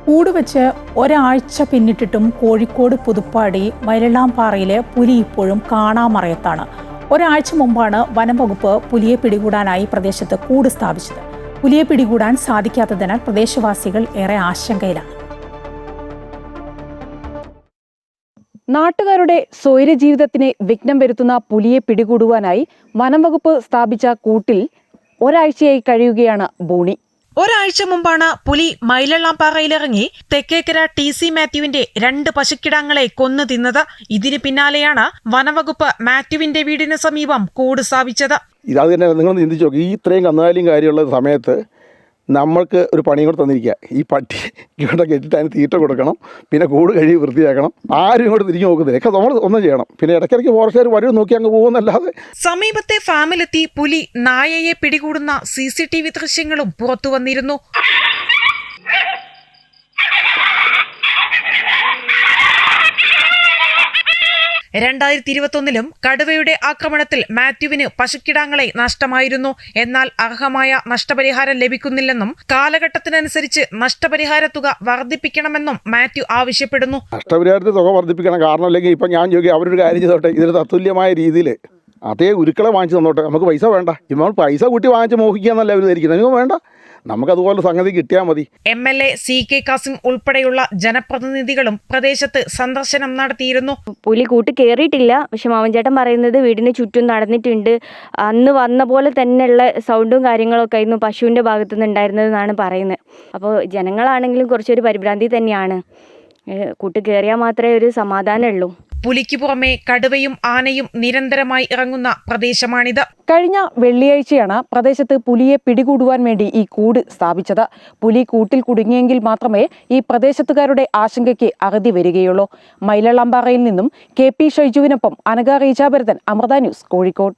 കൂടുവെച്ച് ഒരാഴ്ച പിന്നിട്ടിട്ടും കോഴിക്കോട് പുതുപ്പാടി മൈലള്ളാംപാറയിലെ പുലി ഇപ്പോഴും കാണാമറയത്താണ്. ഒരാഴ്ച മുമ്പാണ് വനംവകുപ്പ് പുലിയെ പിടികൂടാനായി പ്രദേശത്ത് കൂട് സ്ഥാപിച്ചത്. പുലിയെ പിടികൂടാൻ സാധിക്കാത്തതിനാൽ പ്രദേശവാസികൾ ഏറെ ആശങ്കയിലാണ്. നാട്ടുകാരുടെ സ്വൈരജീവിതത്തിന് വിഘ്നം വരുത്തുന്ന പുലിയെ പിടികൂടുവാനായി വനംവകുപ്പ് സ്ഥാപിച്ച കൂട്ടിൽ ഒരാഴ്ചയായി കഴിയുകയാണ് ബോണി. ഒരാഴ്ച മുമ്പാണ് പുലി മൈലള്ളാംപാറയിലിറങ്ങി തെക്കേക്കര TC മാത്യുവിന്റെ 2 പശുക്കിടാങ്ങളെ കൊന്നു തിന്നത്. ഇതിന് പിന്നാലെയാണ് വനവകുപ്പ് മാത്യുവിന്റെ വീടിന് സമീപം കൂട് സ്ഥാപിച്ചത്. ഇതാത് തന്നെ നിങ്ങൾ ചിന്തിച്ചു നോക്കി, ഈ ഇത്രയും കന്നുകാലിയും കാര്യമുള്ള സമയത്ത് നമ്മൾക്ക് ഒരു പണിയും കൂടെ തന്നിരിക്കുക. ഈ പട്ടി ഇവിടെ കെട്ടിട്ട് അതിന് തീറ്റ കൊടുക്കണം, പിന്നെ കൂട് കഴുകി വൃത്തിയാക്കണം. ആരും ഇങ്ങോട്ട് തിരിഞ്ഞു നോക്കുന്നില്ല. ഒക്കെ നമ്മൾ ഒന്നും ചെയ്യണം. പിന്നെ ഇടയ്ക്കിടയ്ക്ക് ഫോറസ്റ്റുകാർ വരും നോക്കി അങ്ങ് പോകുന്നല്ലാതെ. സമീപത്തെ ഫാമിലെത്തി പുലി നായയെ പിടികൂടുന്ന CCTV ദൃശ്യങ്ങളും പുറത്തു വന്നിരുന്നു. ലും കടുവയുടെ ആക്രമണത്തിൽ മാത്യുവിന് പശുക്കിടാങ്ങളെ നഷ്ടമായിരുന്നു. എന്നാൽ അർഹമായ നഷ്ടപരിഹാരം ലഭിക്കുന്നില്ലെന്നും കാലഘട്ടത്തിനനുസരിച്ച് നഷ്ടപരിഹാര തുക വർദ്ധിപ്പിക്കണമെന്നും മാത്യു ആവശ്യപ്പെടുന്നു. നഷ്ടപരിഹാരത്തിന് തുക വർദ്ധിപ്പിക്കണം. കാരണം അല്ലെങ്കിൽ ഇപ്പം ഞാൻ ചോദിക്കുക, അവരൊരു കാര്യം ചെയ്തോട്ടെ, ഇതിന് തത്തുല്യമായ രീതിയിൽ അതേ ഉരുക്കളെ വാങ്ങിച്ച് തന്നോട്ടെ. നമുക്ക് പൈസ വേണ്ട. നമ്മൾ പൈസ കൂട്ടി വാങ്ങിച്ച് മോഹിക്കുക എന്നല്ല അവർ ധരിക്കുന്നത്. നമുക്ക് വേണ്ട, നമുക്കതുപോലെ സംഗതി കിട്ടിയാൽ മതി. MLA CK കാസിം ഉൾപ്പെടെയുള്ള ജനപ്രതിനിധികളും പ്രദേശത്ത് സന്ദർശനം നടത്തിയിരുന്നു. പുലി കൂട്ട് കയറിയിട്ടില്ല. പക്ഷെ മാവൻചേട്ടൻ പറയുന്നത് വീടിന് ചുറ്റും നടന്നിട്ടുണ്ട്. അന്ന് വന്ന പോലെ തന്നെയുള്ള സൗണ്ടും കാര്യങ്ങളൊക്കെ ആയിരുന്നു പശുവിൻ്റെ ഭാഗത്തു നിന്ന് ഉണ്ടായിരുന്നതെന്നാണ് പറയുന്നത്. അപ്പോൾ ജനങ്ങളാണെങ്കിലും കുറച്ചൊരു പരിഭ്രാന്തി തന്നെയാണ്. കൂട്ട് കയറിയാൽ മാത്രമേ ഒരു സമാധാനമുള്ളൂ. പുലിക്ക് പുറമെ കടുവയും ആനയും നിരന്തരമായി ഇറങ്ങുന്ന പ്രദേശമാണിത്. കഴിഞ്ഞ വെള്ളിയാഴ്ചയാണ് പ്രദേശത്ത് പുലിയെ പിടികൂടുവാൻ വേണ്ടി ഈ കൂട് സ്ഥാപിച്ചത്. പുലി കൂട്ടിൽ കുടുങ്ങിയെങ്കിൽ മാത്രമേ ഈ പ്രദേശത്തുകാരുടെ ആശങ്കയ്ക്ക് അറുതി വരികയുള്ളൂ. മൈലള്ളാംപാറയിൽ നിന്നും KP ഷൈജുവിനൊപ്പം അനഘ റീജാഭരതൻ, അമൃത ന്യൂസ്, കോഴിക്കോട്.